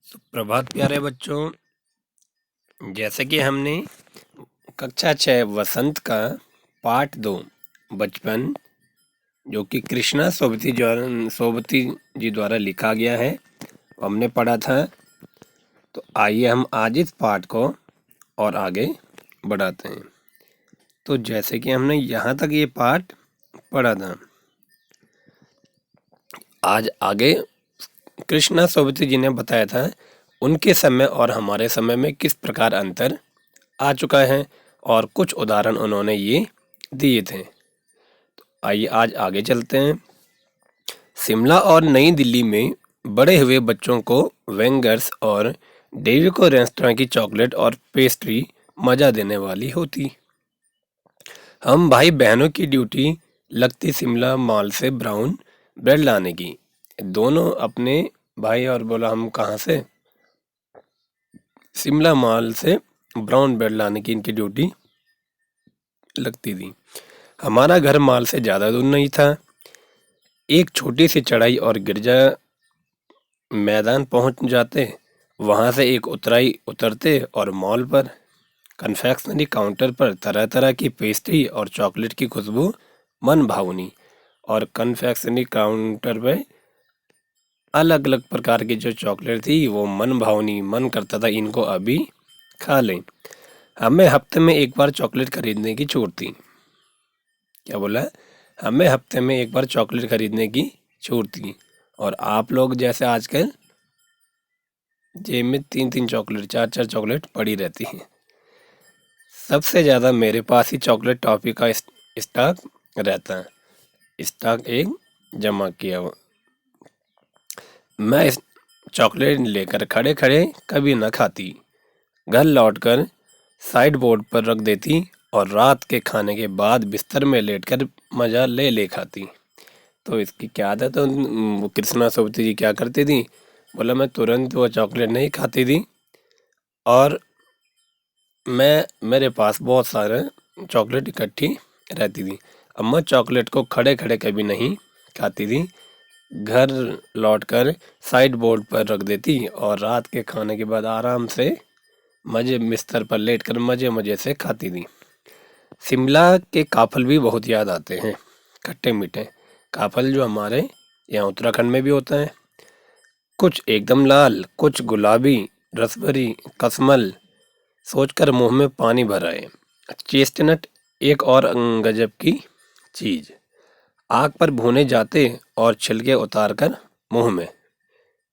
सुप्रभात प्यारे बच्चों। जैसे कि हमने कक्षा 6 वसंत का पाठ 2 बचपन जो कि कृष्णा सोबती जी द्वारा लिखा गया है वो हमने पढ़ा था। तो आइए हम आज इस पाठ को और आगे बढ़ाते हैं। तो जैसे कि हमने यहाँ तक ये पाठ पढ़ा था, आज आगे कृष्णा सोबती जी ने बताया था उनके समय और हमारे समय में किस प्रकार अंतर आ चुका है और कुछ उदाहरण उन्होंने ये दिए थे। तो आइए आज आगे चलते हैं। शिमला और नई दिल्ली में बड़े हुए बच्चों को वेंगर्स और डेविको रेस्तरां की चॉकलेट और पेस्ट्री मजा देने वाली होती। हम भाई बहनों की ड्यूटी लगती शिमला मॉल से ब्राउन ब्रेड लाने की। दोनों अपने भाई और बोला हम कहाँ से, शिमला मॉल से ब्राउन ब्रेड लाने की इनकी ड्यूटी लगती थी। हमारा घर माल से ज़्यादा दूर नहीं था। एक छोटी सी चढ़ाई और गिरजा मैदान पहुंच जाते, वहां से एक उतराई उतरते और मॉल पर कन्फेक्शनरी काउंटर पर तरह तरह की पेस्ट्री और चॉकलेट की खुशबू मन भावनी। और कन्फेक्शनरी काउंटर पे अलग अलग प्रकार की जो चॉकलेट थी वो मन भावनी, मन करता था इनको अभी खा लें। हमें हफ्ते में एक बार चॉकलेट खरीदने की छूट थी। क्या बोला? हमें हफ्ते में एक बार चॉकलेट खरीदने की छूट थी। और आप लोग जैसे आजकल जेब में 3-3 चॉकलेट 4-4 चॉकलेट पड़ी रहती हैं। सबसे ज़्यादा मेरे पास ही चॉकलेट टॉफ़ी का स्टॉक रहता है। स्टॉक एक जमा किया हुआ। मैं इस चॉकलेट लेकर खड़े खड़े कभी न खाती, घर लौटकर साइड बोर्ड पर रख देती और रात के खाने के बाद बिस्तर में लेटकर मज़ा ले ले खाती। तो इसकी क्या आदत है? वो कृष्णा सोबती जी क्या करती थी? बोला मैं तुरंत वो चॉकलेट नहीं खाती थी और मेरे पास बहुत सारे चॉकलेट इकट्ठी रहती थी। अब मैं चॉकलेट को खड़े खड़े कभी नहीं खाती थी, घर लौटकर साइड बोर्ड पर रख देती और रात के खाने के बाद आराम से मज़े बिस्तर पर लेटकर मज़े मज़े से खाती थी। शिमला के काफल भी बहुत याद आते हैं, खट्टे मीठे काफल जो हमारे यहाँ उत्तराखंड में भी होता है। कुछ एकदम लाल, कुछ गुलाबी, रसभरी, कस्मल, सोचकर मुंह में पानी भर आए। चेस्टनट एक और गजब की चीज, आग पर भुने जाते और छिलके उतार कर मुंह में।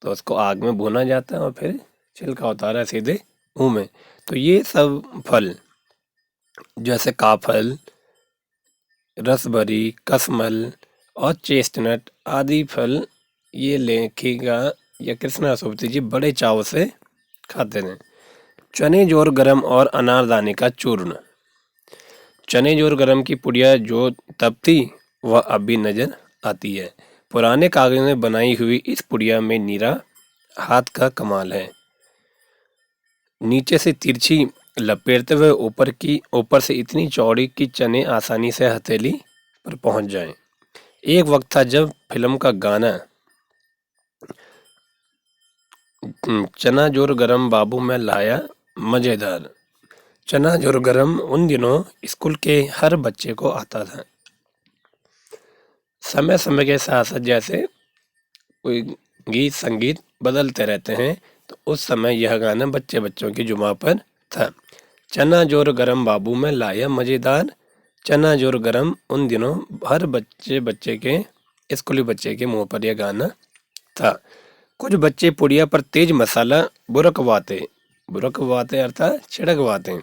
तो उसको आग में भुना जाता है और फिर छिलका उतारा सीधे मुंह में। तो ये सब फल जैसे काफल, रसभरी, कसमल और चेस्टनट आदि फल ये लेखिका या कृष्णा सोबती जी बड़े चाव से खाते थे। चने जोर गरम और अनारदाने का चूर्ण। चने जोर गरम की पुड़िया जो तब थी वह अब भी नजर आती है। पुराने कागज में बनाई हुई इस पुड़िया में नीरा हाथ का कमाल है। नीचे से तिरछी लपेटते हुए ऊपर से इतनी चौड़ी कि चने आसानी से हथेली पर पहुंच जाएं। एक वक्त था जब फिल्म का गाना चना जोर गरम बाबू मैं लाया मजेदार। चना जोर गरम उन दिनों स्कूल के हर बच्चे को आता था। समय समय के साथ साथ जैसे कोई गीत संगीत बदलते रहते हैं, तो उस समय यह गाना बच्चे बच्चों की जुबान पर था। चना जोर गरम बाबू में लाया मज़ेदार। चना जोर गरम उन दिनों हर बच्चे के स्कूली बच्चे के मुंह पर यह गाना था। कुछ बच्चे पुड़िया पर तेज मसाला बुरकवाते अर्थात छिड़कवाते।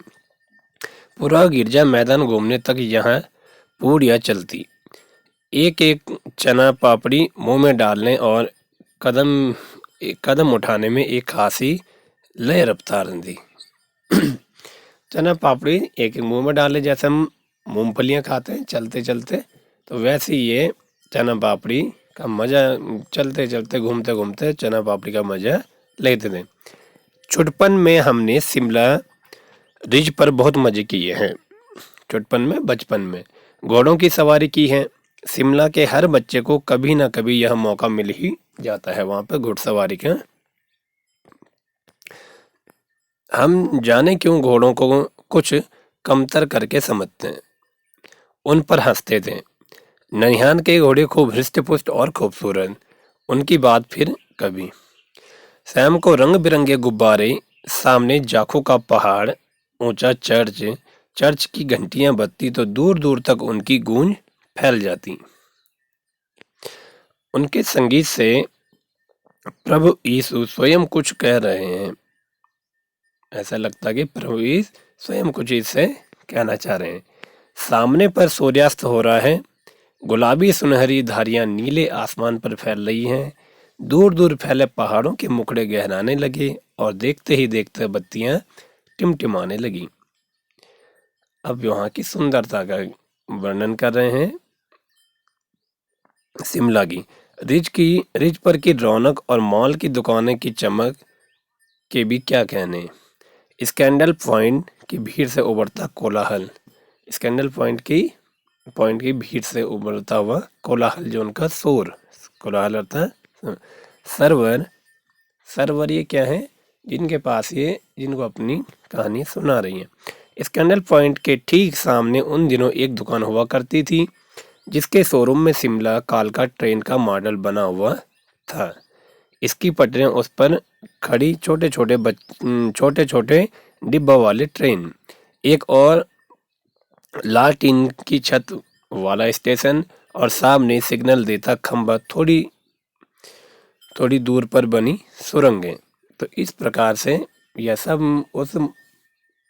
पूरा गिरजा मैदान घूमने तक यहाँ पूड़िया चलती। एक एक चना पापड़ी मुंह में डालने और कदम उठाने में एक खासी लय रफ्तार थी। चना पापड़ी एक एक मुंह में डाले जैसे हम मूंगफलियाँ खाते हैं चलते चलते, तो वैसे ही ये चना पापड़ी का मज़ा चलते चलते घूमते घूमते चना पापड़ी का मज़ा लेते थे। छुटपन में हमने शिमला रिज पर बहुत मज़े किए हैं। छुटपन में बचपन में घोड़ों की सवारी की है। शिमला के हर बच्चे को कभी ना कभी यह मौका मिल ही जाता है वहाँ पर घुड़सवारी का हम जाने क्यों घोड़ों को कुछ कमतर करके समझते हैं, उन पर हंसते थे। ननिहाल के घोड़े खूब हृष्ट-पुष्ट और खूबसूरत, उनकी बात फिर कभी। शाम को रंग बिरंगे गुब्बारे, सामने जाखू का पहाड़, ऊंचा चर्च, चर्च की घंटियां बजती तो दूर दूर तक उनकी गूंज फैल जाती। उनके संगीत से प्रभु यीशु स्वयं कुछ कह रहे हैं। ऐसा लगता कि प्रभु यीशु स्वयं कुछ इससे कहना चाह रहे हैं। सामने पर सूर्यास्त हो रहा है, गुलाबी सुनहरी धारियां नीले आसमान पर फैल रही हैं। दूर दूर फैले पहाड़ों के मुखड़े गहराने लगे और देखते ही देखते बत्तियां टिमटिमाने लगी। अब वहां की सुंदरता का वर्णन कर रहे हैं। शिमला की रिज पर की रौनक और मॉल की दुकानें की चमक के भी क्या कहने। स्कैंडल पॉइंट की भीड़ से उभरता कोलाहल, स्कैंडल पॉइंट की भीड़ से उभरता हुआ कोलाहल, जो उनका शोर, कोलाहल होता है सर्वर। सर्वर ये क्या है, जिनके पास ये, जिनको अपनी कहानी सुना रही है। स्कैंडल पॉइंट के ठीक सामने उन दिनों एक दुकान हुआ करती थी, जिसके शोरूम में शिमला कालका ट्रेन का मॉडल बना हुआ था। इसकी पटरियां, उस पर खड़ी छोटे छोटे डिब्बा वाले ट्रेन, एक और लाल टीन की छत वाला स्टेशन और सामने सिग्नल देता खंबा, थोड़ी थोड़ी दूर पर बनी सुरंगें। तो इस प्रकार से यह सब उस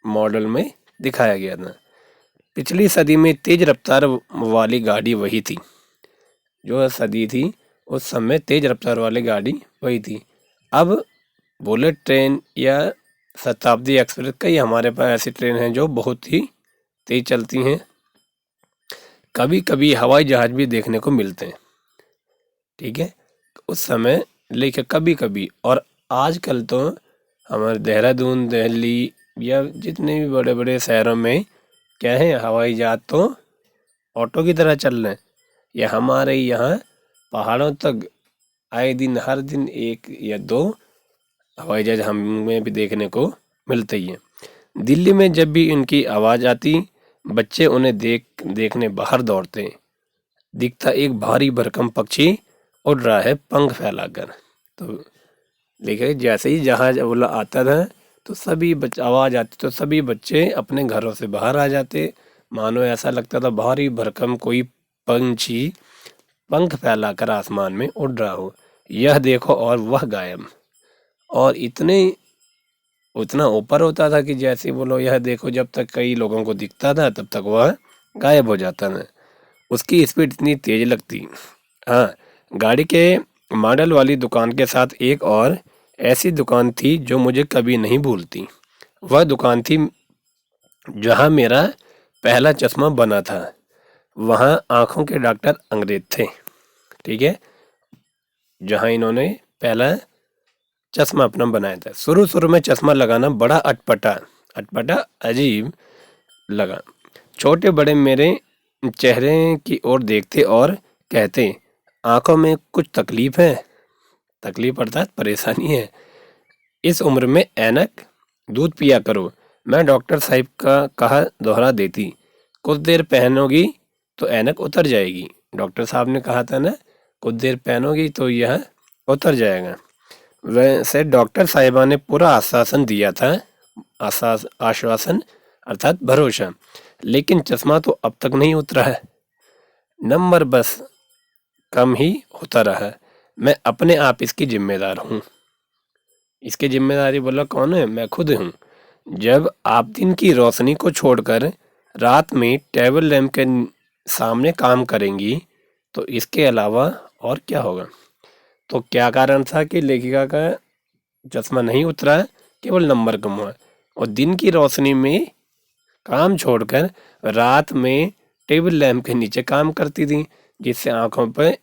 मॉडल में दिखाया गया था। पिछली सदी में तेज रफ्तार वाली गाड़ी वही थी, जो सदी थी उस समय तेज रफ्तार वाली गाड़ी वही थी। अब बुलेट ट्रेन या शताब्दी एक्सप्रेस, कई हमारे पास ऐसी ट्रेन हैं जो बहुत ही तेज चलती हैं। कभी कभी हवाई जहाज भी देखने को मिलते हैं, ठीक है, उस समय, लेकिन कभी कभी। और आजकल तो हमारे देहरादून, दिल्ली या जितने भी बड़े बड़े शहरों में क्या है, हवाई जहाज तो ऑटो की तरह चल रहे हैं। या हमारे यहाँ पहाड़ों तक आए दिन, हर दिन एक या दो हवाई जहाज हमें भी देखने को मिलते ही है। दिल्ली में जब भी इनकी आवाज़ आती, बच्चे उन्हें देखने बाहर दौड़ते। दिखता एक भारी भरकम पक्षी उड़ रहा है पंख फैलाकर। तो देखिए, जैसे ही जहाज वाला आता था तो सभी आवाज़ आती तो सभी बच्चे अपने घरों से बाहर आ जाते। मानो ऐसा लगता था भारी भरकम कोई पंछी पंख फैलाकर आसमान में उड़ रहा हो। यह देखो और वह गायब, और उतना ऊपर होता था कि जैसे बोलो यह देखो, जब तक कई लोगों को दिखता था तब तक वह गायब हो जाता था। उसकी स्पीड इतनी तेज लगती। हाँ, गाड़ी के मॉडल वाली दुकान के साथ एक और ऐसी दुकान थी जो मुझे कभी नहीं भूलती। वह दुकान थी जहाँ मेरा पहला चश्मा बना था। वहाँ आंखों के डॉक्टर अंग्रेज थे, ठीक है, जहाँ इन्होंने पहला चश्मा अपना बनाया था। शुरू शुरू में चश्मा लगाना बड़ा अटपटा अजीब लगा। छोटे बड़े मेरे चेहरे की ओर देखते और कहते, आंखों में कुछ तकलीफ है। तकलीफ अर्थात परेशानी है। इस उम्र में ऐनक, दूध पिया करो। मैं डॉक्टर साहब का कहा दोहरा देती, कुछ देर पहनोगी तो ऐनक उतर जाएगी। डॉक्टर साहब ने कहा था ना, कुछ देर पहनोगी तो यह उतर जाएगा। वैसे डॉक्टर साहिबा ने पूरा आश्वासन दिया था, आश्वासन अर्थात भरोसा, लेकिन चश्मा तो अब तक नहीं उतरा है। नंबर बस कम ही होता रहा। मैं अपने आप इसकी जिम्मेदार हूँ। इसकी जिम्मेदारी बोला कौन है? मैं खुद हूँ। जब आप दिन की रोशनी को छोड़कर रात में टेबल लैंप के सामने काम करेंगी तो इसके अलावा और क्या होगा? तो क्या कारण था कि लेखिका का चश्मा नहीं उतरा है? केवल नंबर कम हुआ। और दिन की रोशनी में काम छोड़कर रात में टेबल लैंप के नीचे काम करती थी, जिससे आंखों पर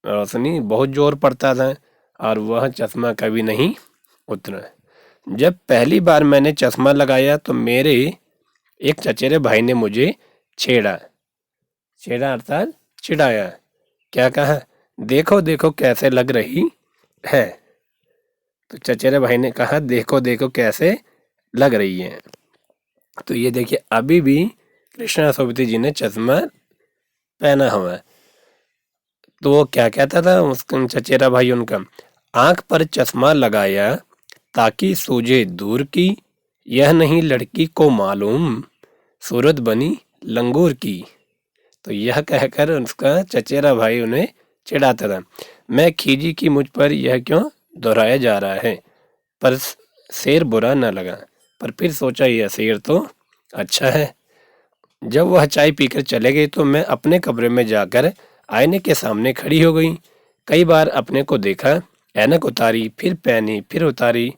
रोशनी बहुत जोर पड़ता था और वह चश्मा कभी नहीं उतरा। जब पहली बार मैंने चश्मा लगाया तो मेरे एक चचेरे भाई ने मुझे छेड़ा छेड़ा अर्थात चिढ़ाया। क्या कहा? देखो देखो कैसे लग रही है। तो चचेरे भाई ने कहा, देखो देखो कैसे लग रही है। तो ये देखिए अभी भी कृष्णा सोबती जी ने चश्मा पहना हुआ है। तो वो क्या कहता था उसका चचेरा भाई उनका, आंख पर चश्मा लगाया ताकि सूझे दूर की, यह नहीं लड़की को मालूम, सूरत बनी लंगूर की। तो यह कहकर उसका चचेरा भाई उन्हें चिढ़ाता था। मैं खीजी कि मुझ पर यह क्यों दोहराया जा रहा है, पर शेर बुरा न लगा। पर फिर सोचा यह शेर तो अच्छा है। जब वह चाय पीकर चले गए तो मैं अपने कमरे में जाकर आईने के सामने खड़ी हो गई। कई बार अपने को देखा, ऐनक उतारी, फिर पहनी, फिर उतारी,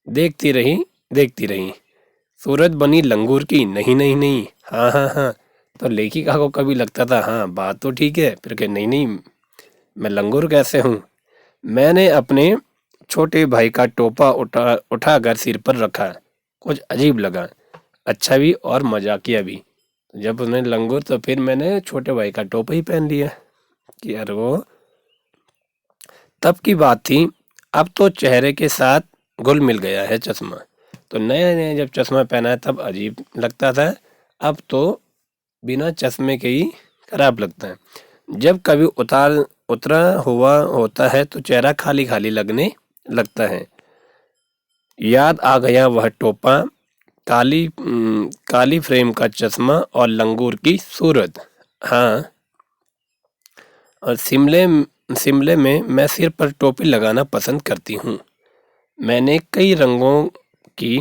देखती रही, देखती रही। सूरत बनी लंगूर की, नहीं नहीं नहीं, हाँ हाँ हाँ। तो लेखिका को कभी लगता था हाँ बात तो ठीक है, फिर कहे नहीं नहीं, मैं लंगूर कैसे हूँ। मैंने अपने छोटे भाई का टोपा उठाकर सिर पर रखा। कुछ अजीब लगा, अच्छा भी और मजाकिया भी। जब उन्हें लंगूर तो फिर मैंने छोटे भाई का टोपा ही पहन लिया कि यार वो तब की बात थी। अब तो चेहरे के साथ घुल मिल गया है चश्मा। तो नया नया जब चश्मा पहना है तब अजीब लगता था, अब तो बिना चश्मे के ही खराब लगता है। जब कभी उतरा हुआ होता है तो चेहरा खाली खाली लगने लगता है। याद आ गया वह टोपा, काली फ्रेम का चश्मा और लंगूर की सूरत। हाँ, और शिमले में मैं सिर पर टोपी लगाना पसंद करती हूँ। मैंने कई रंगों की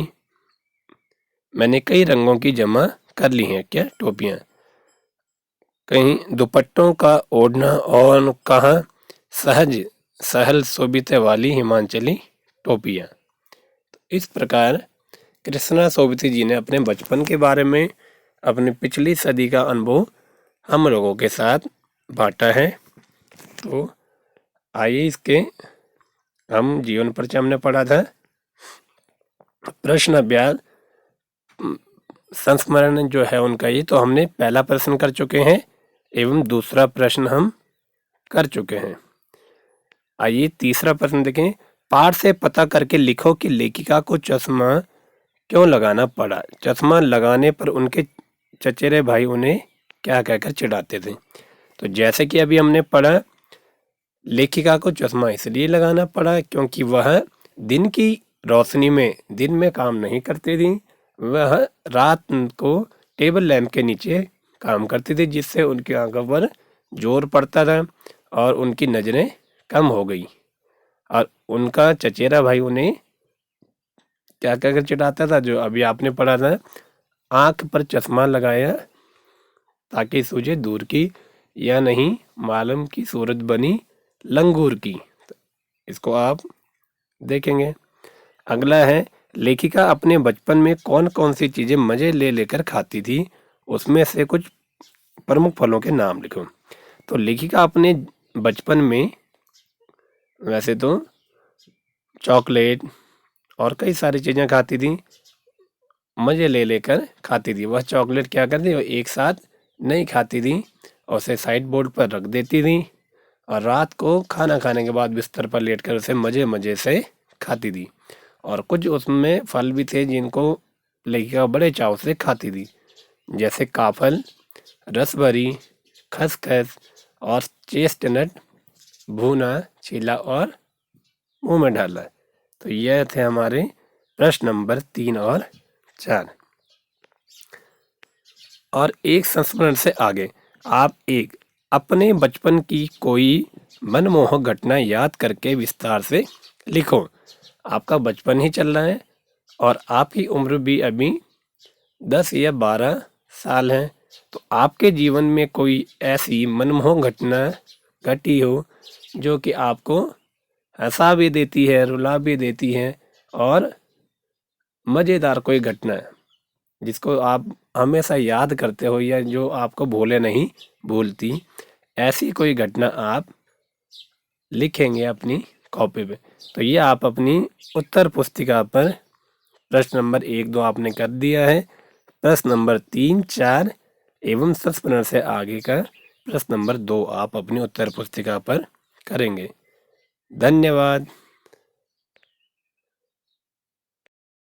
मैंने कई रंगों की जमा कर ली हैं क्या टोपियाँ। कहीं दुपट्टों का ओढ़ना और कहाँ सहज सहल सोबिते वाली हिमाचली टोपियाँ। इस प्रकार कृष्णा सोबती जी ने अपने बचपन के बारे में अपनी पिछली सदी का अनुभव हम लोगों के साथ बांटा है। तो आइए इसके हम जीवन परिचय हमने पढ़ा था, प्रश्न अभ्यास संस्मरण जो है उनका, ये तो हमने पहला प्रश्न कर चुके हैं एवं दूसरा प्रश्न हम कर चुके हैं। आइए तीसरा प्रश्न देखें। पाठ से पता करके लिखो कि लेखिका को चश्मा क्यों लगाना पड़ा। चश्मा लगाने पर उनके चचेरे भाई उन्हें क्या कहकर चिढ़ाते थे। तो जैसे कि अभी हमने पढ़ा, लेखिका को चश्मा इसलिए लगाना पड़ा क्योंकि वह दिन की रोशनी में दिन में काम नहीं करती थी, वह रात को टेबल लैंप के नीचे काम करती थी, जिससे उनकी आंखों पर जोर पड़ता था और उनकी नज़रें कम हो गई। और उनका चचेरा भाई उन्हें क्या कहकर चिढ़ाता था, जो अभी आपने पढ़ा था, आंख पर चश्मा लगाया ताकि सूझे दूर की, या नहीं मालूम की सूरत बनी लंगूर की। तो इसको आप देखेंगे। अगला है, लेखिका अपने बचपन में कौन कौन सी चीज़ें मज़े ले लेकर खाती थी, उसमें से कुछ प्रमुख फलों के नाम लिखो। तो लेखिका अपने बचपन में वैसे तो चॉकलेट और कई सारी चीज़ें खाती थी, मज़े ले लेकर खाती थी। वह चॉकलेट क्या करती, वो एक साथ नहीं खाती थी और उसे साइड बोर्ड पर रख देती थी और रात को खाना खाने के बाद बिस्तर पर लेटकर उसे मज़े मज़े से खाती थी। और कुछ उसमें फल भी थे जिनको लेखिका बड़े चाव से खाती थी, जैसे काफल, रसभरी, खसखस और चेस्टनट, भुना, छिला और मुंह में डाला। तो यह थे हमारे प्रश्न नंबर 3 और 4। और एक संस्मरण से आगे आप एक अपने बचपन की कोई मनमोहक घटना याद करके विस्तार से लिखो। आपका बचपन ही चल रहा है और आपकी उम्र भी अभी 10 या 12 साल है। तो आपके जीवन में कोई ऐसी मनमोहक घटना घटी हो जो कि आपको हंसा भी देती है, रुला भी देती है, और मज़ेदार कोई घटना है जिसको आप हमेशा याद करते हो या जो आपको भूले नहीं भूलती, ऐसी कोई घटना आप लिखेंगे अपनी कॉपी पे। तो ये आप अपनी उत्तर पुस्तिका पर प्रश्न नंबर 1-2 आपने कर दिया है। प्रश्न नंबर 3-4 एवं संस्मरण से आगे का प्रश्न नंबर 2 आप अपनी उत्तर पुस्तिका पर करेंगे। धन्यवाद।